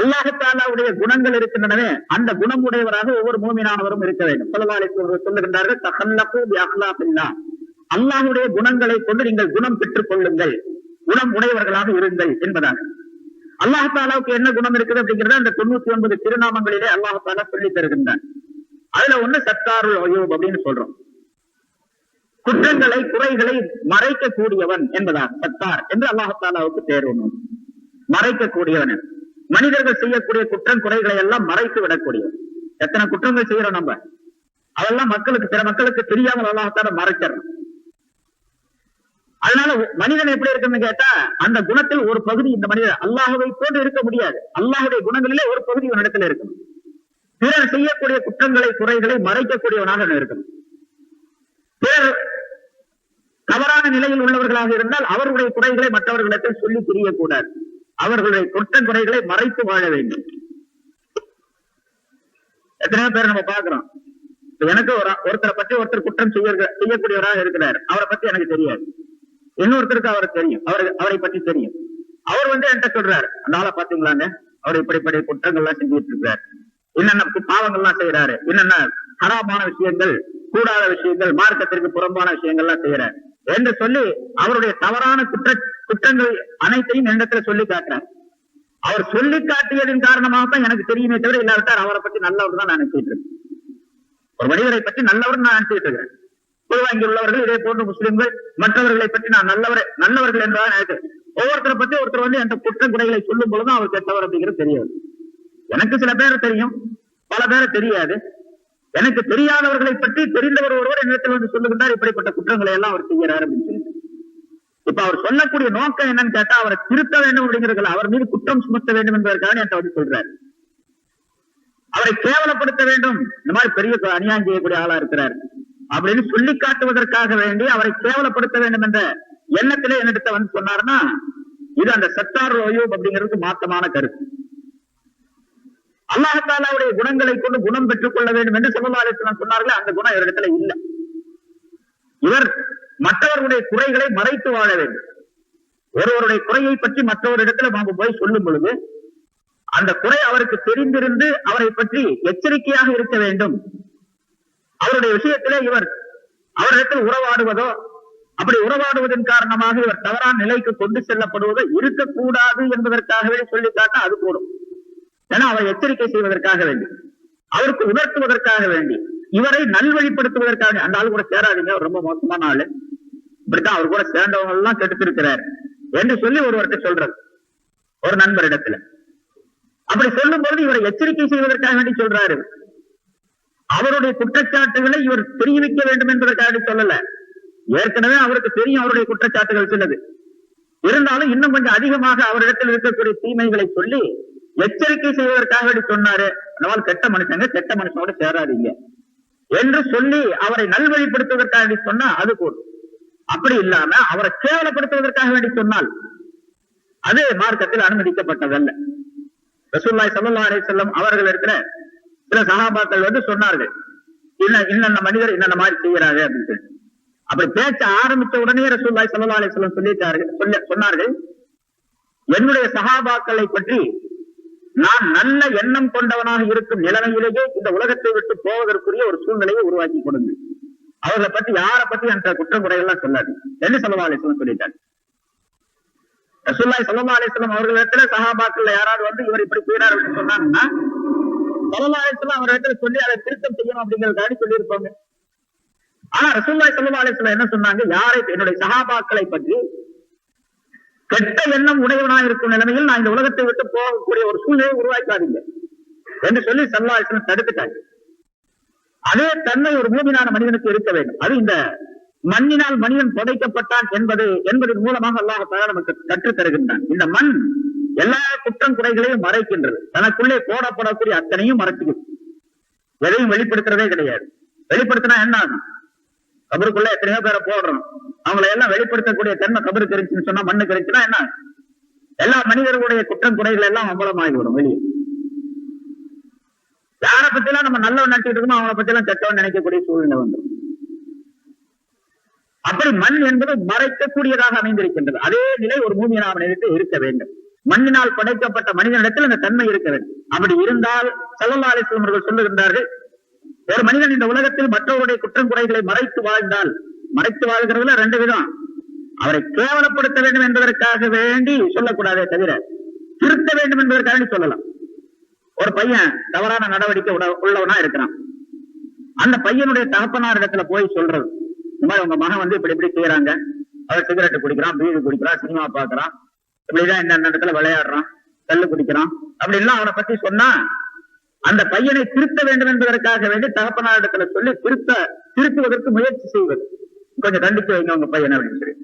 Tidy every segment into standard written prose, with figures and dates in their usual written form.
அல்லாஹ் தஆலாவுடைய குணங்கள் இருக்கின்றனவே, அந்த குணம் உடையவராக ஒவ்வொரு மூமினானவரும் இருக்க வேண்டும். ஸல்லல்லாஹு அலைஹி வஸல்லம் சொல்லுகின்றார்கள், தஹல்லகு பி அஹ்லாகில்லாஹ், அல்லாஹ்வுடைய குணங்களை கொண்டு நீங்கள் குணம் பெற்றுக் கொள்ளுங்கள், குணம் உடையவர்களாக இருங்கள் என்பதாக. அல்லாஹ் தஆலாவுக்கு என்ன குணம் இருக்குது அப்படிங்கிறத அந்த 99 திருநாமங்களிலே அல்லாஹ் தஆலா சொல்லி தருகின்றான். அதுல ஒண்ணு சத்தாருல் உயூப் அப்படின்னு சொல்றோம். குற்றங்களை குறைகளை மறைக்க கூடியவன் என்பதாக சத்தார் என்று அல்லாஹ் தஆலாவுக்கு பேர் ஒண்ணு. மறைக்க கூடியவன், மனிதர்கள் செய்யக்கூடிய குற்றம் குறைகளை எல்லாம் மறைத்து விடக்கூடியவன். எத்தனை குற்றங்கள் செய்யறோம் நம்ம, அதெல்லாம் மக்களுக்கு பிற மக்களுக்கு தெரியாமல் அல்லாஹ் தஆலா மறைக்கிறோம். அதனால மனிதன் எப்படி இருக்குன்னு கேட்டா, அந்த குணத்தில் ஒரு பகுதி இந்த மனிதன் அல்லாஹ்வை போன்று இருக்க முடியாது. அல்லாஹ்வுடைய குணங்களிலே ஒரு பகுதி இவனிடத்தில் இருக்கணும். பிறர் செய்யக்கூடிய குற்றங்களை குறைகளை மறைக்கக்கூடியவனாக இருக்கணும். பிறர் தவறான நிலையில் உள்ளவர்களாக இருந்தால் அவர்களுடைய குறைகளை மற்றவர்களிடத்தில் சொல்லி தெரியக்கூடாது. அவர்களுடைய குற்ற குறைகளை மறைத்து வாழ வேண்டும். எத்தனையோ பேர் நம்ம பாக்குறோம், எனக்கு ஒருத்தரை பற்றி ஒருத்தர் குற்றம் செய்யக்கூடியவராக இருக்கிறார், அவரை பத்தி எனக்கு தெரியாது. இன்னொருத்தருக்கு அவருக்கு தெரியும், அவரை பற்றி தெரியும். அவர் என்கிட்ட சொல்றாரு, அந்த ஆளை பாத்தீங்களாங்க, அவர் இப்படிப்பட்ட குற்றங்கள்லாம் செஞ்சுட்டு இருக்காரு, என்னென்ன பாவங்கள்லாம் செய்யறாரு, என்னென்ன ஹராமான விஷயங்கள், கூடாத விஷயங்கள், மார்க்கத்திற்கு புறம்பான விஷயங்கள்லாம் செய்யறாரு என்று சொல்லி அவருடைய தவறான குற்றங்கள் அனைத்தையும் என்னிடத்துல சொல்லி காட்டுறார். அவர் சொல்லி காட்டியதன் காரணமாகத்தான் எனக்கு தெரியுமே தவிர, இல்லாவிட்டால் அவரை பத்தி நல்லவர் தான் நான் நினைச்சிட்டு இருக்கேன். ஒரு மனிதரை பற்றி நல்லவர் நான் நினைச்சிட்டு இருக்கிறேன். பொதுவாக இங்க உள்ளவர்கள் இதே போன்ற முஸ்லிம்கள் மற்றவர்களை பற்றி நான் நல்லவர்கள் என்றால் நினைக்கிறேன். ஒவ்வொருத்தரை பத்தி ஒருத்தர் என்ற குற்ற குறைகளை சொல்லும் பொழுதும் அவர் கெட்டவர் அப்படிங்கிறது தெரியாது. எனக்கு சில பேர் தெரியும், பல பேர் தெரியாது. எனக்கு தெரியாதவர்களை பற்றி தெரிந்தவர் ஒருவர் என்னிடத்தில் சொல்லுகின்றார், இப்படிப்பட்ட குற்றங்களை எல்லாம் அவர் செய்கிறார் அப்படின்னு சொல்லி. இப்ப அவர் சொல்லக்கூடிய நோக்கம் என்னன்னு கேட்டா, அவரை திருத்த வேண்டும் அப்படிங்கிறது, அவர் மீது குற்றம் சுமத்த வேண்டும் என்பதற்காக என்கிட்ட சொல்றாரு. அவரை கேவலப்படுத்த வேண்டும், இந்த மாதிரி பெரிய அநியாயம் செய்யக்கூடிய ஆளா இருக்கிறார் அப்படின்னு சொல்லி காட்டுவதற்காக வேண்டி அவரை கேவலப்படுத்த வேண்டும் என்ற எண்ணத்திலே என்னிடத்தை சொன்னார்னா, இது அந்த சத்தார் உயூப் அப்படிங்கிறதுக்கு மாற்றமான கருத்து. அல்லாஹ் தஆலாவுடைய குணங்களை கொண்டு குணம் பெற்றுக் கொள்ள வேண்டும் என்று ஸல்லல்லாஹு அலைஹி வஸல்லம் சொன்னார்களே, அந்த குணம் இவரிடத்துல இல்ல. இவர் மற்றவர்களுடைய குறைகளை மறைத்து வாழ வேண்டும். ஒருவருடைய குறையை பற்றி மற்றவரிடத்துல நாம போய் சொல்லும் பொழுது அந்த குறை அவருக்கு தெரிந்திருந்து அவரை பற்றி எச்சரிக்கையாக இருக்க வேண்டும். அவருடைய விஷயத்திலே இவர் அவரிடத்தில் உறவாடுவதோ, அப்படி உறவாடுவதன் காரணமாக இவர் தவறான நிலைக்கு கொண்டு செல்லப்படுவதோ இருக்கக்கூடாது என்பதற்காகவே சொல்லிக்காட்ட அது கூடும். ஏன்னா அவரை எச்சரிக்கை செய்வதற்காக வேண்டி, அவருக்கு உணர்த்துவதற்காக வேண்டி, இவரை நல்வழிப்படுத்துவதற்காக. அந்த ஆள் கூட சேராதீங்க, ரொம்ப மோசமான ஆளு, இப்படித்தான் அவர் கூட சேர்ந்தவங்க எல்லாம் கெடுத்திருக்கிறார் என்று சொல்லி ஒருவருக்கு சொல்றது ஒரு நண்பரிடத்துல. அப்படி சொல்லும் பொழுது இவரை எச்சரிக்கை செய்வதற்காக வேண்டி சொல்றாரு. அவருடைய குற்றச்சாட்டுகளை இவர் தெரிவிக்க வேண்டும் என்பதற்காக சொல்லல. ஏற்கனவே அவருக்கு தெரியும் அவருடைய குற்றச்சாட்டுகள் சிலது. இருந்தாலும் இன்னும் கொஞ்சம் அதிகமாக அவரிடத்தில் இருக்கக்கூடிய தீமைகளை சொல்லி எச்சரிக்கை செய்வதற்காக வேண்டி சொன்னாரு. அதனால கெட்ட மனுஷங்க கெட்ட மனுஷனோட சேராதீங்க என்று சொல்லி அவரை நல்வழிப்படுத்துவதற்காக வேண்டி சொன்னா அது போதும். அப்படி இல்லாம அவரை கேவலப்படுத்துவதற்காக வேண்டி சொன்னால் அது மார்க்கத்தில் அனுமதிக்கப்பட்டதல்ல. ரசூலுல்லாஹி ஸல்லல்லாஹு அலைஹி வஸல்லம் அவர்கள் இருக்கிற சில சஹாபாக்கள் சொன்னார்கள், இன்ன மனிதர் இன்ன மாதிரி செய்யறாங்க அப்படின்னு சொல்லி. அப்படி பேச்ச ஆரம்பிச்ச உடனே ரசூலுல்லாஹி ஸல்லல்லாஹு அலைஹி வஸல்லம் சொன்னார்கள், என்னுடைய சஹாபாக்களை பற்றி நான் நல்ல எண்ணம் கொண்டவனாக இருக்கும் நிலைமையிலேயே இந்த உலகத்தை விட்டு போவதற்குரிய ஒரு சூழ்நிலையை உருவாக்கி கொடுங்க. அவர்களை பத்தி யாரை பத்தி அந்த குற்றம் குறைகள்லாம் சொல்லாது என்று ஸல்லல்லாஹு அலைஹி வஸல்லம் சொல்லிட்டாங்க. ரசூலுல்லாஹி ஸல்லல்லாஹு அலைஹி வஸல்லம் அவர்களிடத்துல சஹாபாக்கள் யாராவது இவர் இப்படி செய்யறாரு அப்படின்னு சொன்னாங்கன்னா ஸல்லல்லாஹு அலைஹி வஸல்லம் அவர்களிடத்துல சொல்லி அதை திருத்தம் செய்யணும் அப்படிங்கிறதுக்காக சொல்லி இருப்பாங்க. ஆனா ரசூலுல்லாஹி ஸல்லல்லாஹு அலைஹி வஸல்லம் என்ன சொன்னாங்க, யாரை என்னுடைய சஹாபாக்களை பற்றி கெட்ட எண்ணம் உடையவனாக இருக்கும் நிலைமையில் நான் இந்த உலகத்தை விட்டு போகக்கூடிய ஒரு சூழ்நிலையை உருவாக்காதீங்க என்று சொல்லி ஸல்லல்லாஹு அலைஹி வஸல்லம் தடுத்துட்டாங்க. அதே தன்மை ஒரு மூமினான மனிதனுக்கு இருக்க வேண்டும். அது இந்த மண்ணினால் மனிதன் புதைக்கப்பட்டான் என்பதன் மூலமாக அல்லாஹ் தஆலா நமக்கு கற்றுத் தருகின்றான். இந்த மண் எல்லா குற்றம் குறைகளையும் மறைக்கின்றது, தனக்குள்ளே போடப்படக்கூடிய அத்தனையும் மறைச்சுக்குது, எதையும் வெளிப்படுத்துறதே கிடையாது. வெளிப்படுத்தினா என்ன ஆகும்? கபருக்குள்ள எத்தனையோ பேரை போடுறோம், அவங்களை எல்லாம் வெளிப்படுத்தக்கூடிய தன்மை கபருக்கு இருந்துச்சுன்னு சொன்னா, மண்ணுக்கு இருந்துச்சுன்னா என்ன? எல்லா மனிதர்களுடைய குற்றம் குறைகள் எல்லாம் அம்பலமாகிவிடும் வெளியே. யாரை பத்தி எல்லாம் நம்ம நல்லவன் நினைச்சிட்டு இருக்கோமோ அவங்களை பத்தி எல்லாம் கெட்டவன் நினைக்கக்கூடிய சூழ்நிலை வந்துடும். அப்படி மண் என்பது மறைக்கக்கூடியதாக அமைந்திருக்கின்றது. அதே நிலை ஒரு மூமியனான மனிதனுக்கு இருக்க வேண்டும். மண்ணினால் படைக்கப்பட்ட மனிதனிடத்தில் அந்த தன்மை இருக்க வேண்டும். அப்படி இருந்தால் ஸல்லல்லாஹு அலைஹி வஸல்லம் அவர்கள் சொல்லுகின்றார்கள், ஒரு மனிதன் இந்த உலகத்தில் மற்றவருடைய குற்றம் குறைகளை மறைத்து வாழ்ந்தால், மறைத்து வாழ்கிறதுல ரெண்டு விதம், அவரை கேவலப்படுத்த வேண்டும் என்பதற்காக வேண்டி சொல்லக்கூடாதே தவிர திருத்த வேண்டும் என்பதற்காக சொல்லலாம். ஒரு பையன் தவறான நடவடிக்கை உள்ளவனா இருக்கிறான், அந்த பையனுடைய தகப்பனார் இடத்துல போய் சொல்றது, இந்த மாதிரி உங்க மகன் வந்து இப்படி இப்படி செய்யறாங்க, அவர் சிகரெட் குடிக்கிறான், பீடி குடிக்கிறான், சினிமா பாக்குறான், இப்படிதான் இந்த இடத்துல விளையாடுறான், கல்லு குடிக்கிறான் அப்படின்லாம் அவனை பத்தி சொன்னா, அந்த பையனை திருத்த வேண்டும் என்பதற்காக வேண்டி தகப்பனார் இடத்துல சொல்லி திருத்துவதற்கு முயற்சி செய்வது, கொஞ்சம் கண்டித்து வைங்க உங்க பையனை அப்படின்னு சொல்லி,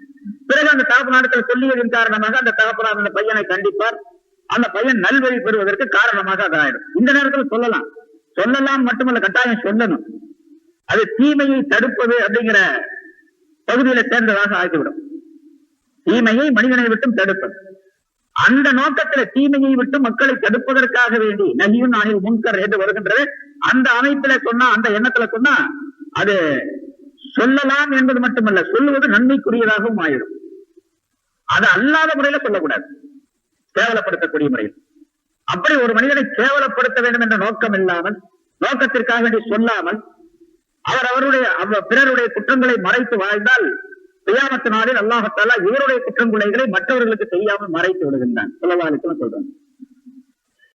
பிறகு அந்த தகப்பனாரிடத்தில் சொல்லியதன் காரணமாக அந்த தகப்பனார் அந்த பையனை கண்டிப்பார், அந்த பையன் நல்வழி பெறுவதற்கு காரணமாக அது ஆயிடும். இந்த நேரத்தில் சொல்லலாம் மட்டுமல்ல, கட்டாயம் சொல்லணும். அது தீமையை தடுப்பது அப்படிங்கிற பகுதியில சேர்ந்ததாக ஆகிவிடும். தீமையை மனிதனை விட்டும் தடுப்பது, அந்த நோக்கத்தில் தீமையை விட்டு மக்களை தடுப்பதற்காக வேண்டி நஹியுன் அனில் முன்கர் என்று வருகின்றது. அந்த அமைப்பில சொன்னா, அந்த எண்ணத்துல சொன்னா, அது சொல்லலாம் என்பது மட்டுமல்ல, சொல்லுவது நன்மைக்குரியதாகவும் ஆயிடும். அது அல்லாத முறையில சொல்லக்கூடாது, கேவலப்படுத்தக்கூடிய முறையில். அப்படி ஒரு மனிதனை கேவலப்படுத்த வேண்டும் என்ற நோக்கம் இல்லாமல், நோக்கத்திற்காக வேண்டி சொல்லாமல், அவருடைய பிறருடைய குற்றங்களை மறைத்து வாழ்ந்தால் கியாமத் நாளில் அல்லாஹ் தஆலா இவருடைய குற்றங்குறைகளை மற்றவர்களுக்கு தெரியாமல் மறைத்து விடுகின்றான். ஸல்லல்லாஹு அலைஹி வஸல்லம் சொல்றாங்க.